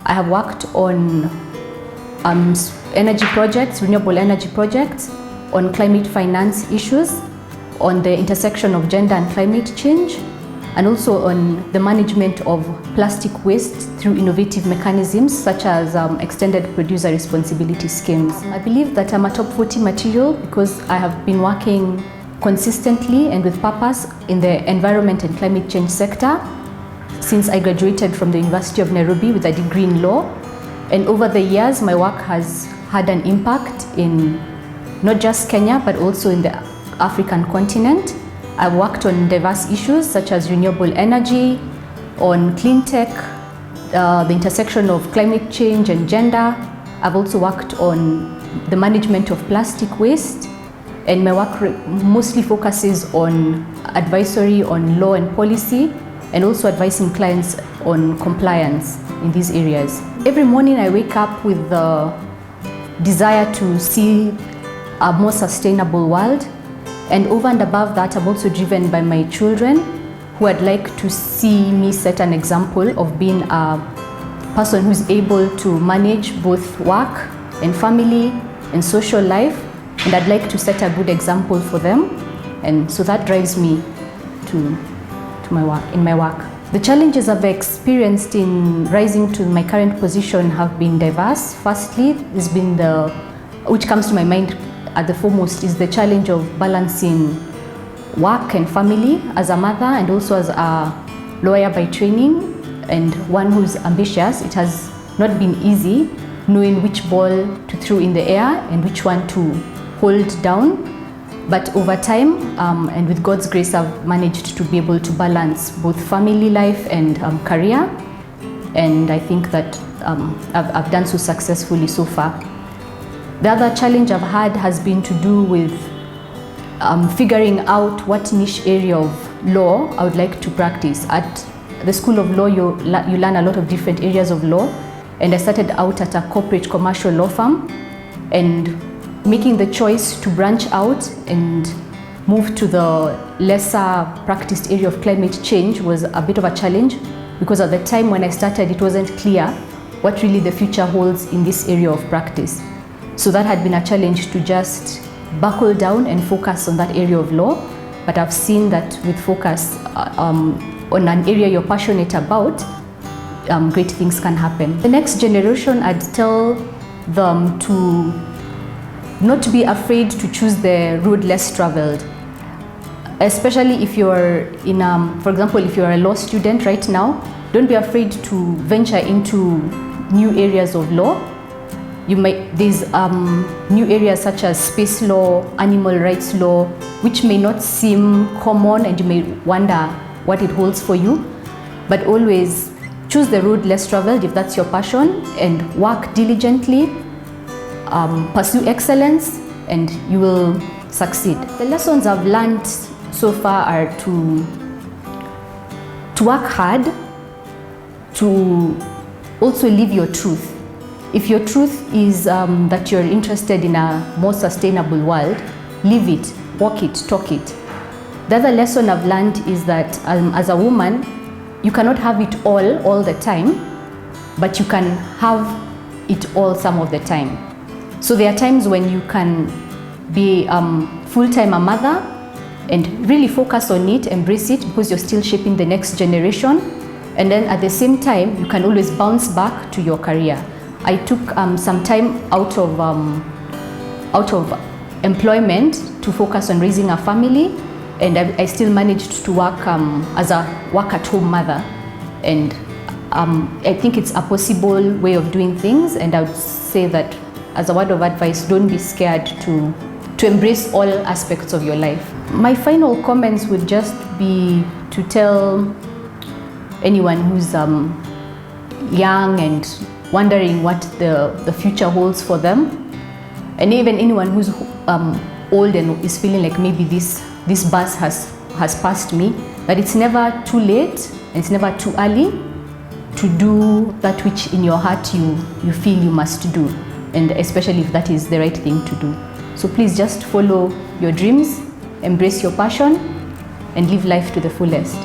I have worked on energy projects, renewable energy projects, on climate finance issues, on the intersection of gender and climate change, and also on the management of plastic waste through innovative mechanisms such as extended producer responsibility schemes. I believe that I'm a top 40 material because I have been working consistently and with purpose in the environment and climate change sector since I graduated from the University of Nairobi with a degree in law. And over the years, my work has had an impact in not just Kenya, but also in the African continent. I've worked on diverse issues such as renewable energy, on clean tech, the intersection of climate change and gender. I've also worked on the management of plastic waste, and my work mostly focuses on advisory on law and policy, and also advising clients on compliance in these areas. Every morning I wake up with the desire to see a more sustainable world, and over and above that, I'm also driven by my children who would like to see me set an example of being a person who's able to manage both work and family and social life, and I'd like to set a good example for them, and so that drives me to my work. The challenges I've experienced in rising to my current position have been diverse. Firstly, which comes to my mind at the foremost, is the challenge of balancing work and family as a mother and also as a lawyer by training and one who's ambitious. It has not been easy knowing which ball to throw in the air and which one to hold down. But over time, and with God's grace, I've managed to be able to balance both family life and career. And I think that I've done so successfully so far. The other challenge I've had has been to do with figuring out what niche area of law I would like to practice. At the School of Law, you learn a lot of different areas of law. And I started out at a corporate commercial law firm, and making the choice to branch out and move to the lesser practiced area of climate change was a bit of a challenge, because at the time when I started, it wasn't clear what really the future holds in this area of practice. So that had been a challenge to just buckle down and focus on that area of law. But I've seen that with focus on an area you're passionate about, great things can happen. The next generation, I'd tell them to not to be afraid to choose the road less traveled, especially if you're in, for example, if you're a law student right now, don't be afraid to venture into new areas of law. There's new areas such as space law, animal rights law, which may not seem common and you may wonder what it holds for you, but always choose the road less traveled if that's your passion, and work diligently. Pursue excellence and you will succeed. The lessons I've learned so far are to work hard, to also live your truth. If your truth is that you're interested in a more sustainable world, live it, walk it, talk it. The other lesson I've learned is that as a woman, you cannot have it all the time, but you can have it all some of the time. So there are times when you can be full-time a mother and really focus on it, embrace it, because you're still shaping the next generation. And then at the same time, you can always bounce back to your career. I took some time out of employment to focus on raising a family, and I still managed to work as a work-at-home mother. And I think it's a possible way of doing things, and I would say that as a word of advice, don't be scared to embrace all aspects of your life. My final comments would just be to tell anyone who's young and wondering what the future holds for them, and even anyone who's old and is feeling like maybe this bus has passed me, that it's never too late and it's never too early to do that which in your heart you feel you must do, and especially if that is the right thing to do. So please just follow your dreams, embrace your passion, and live life to the fullest.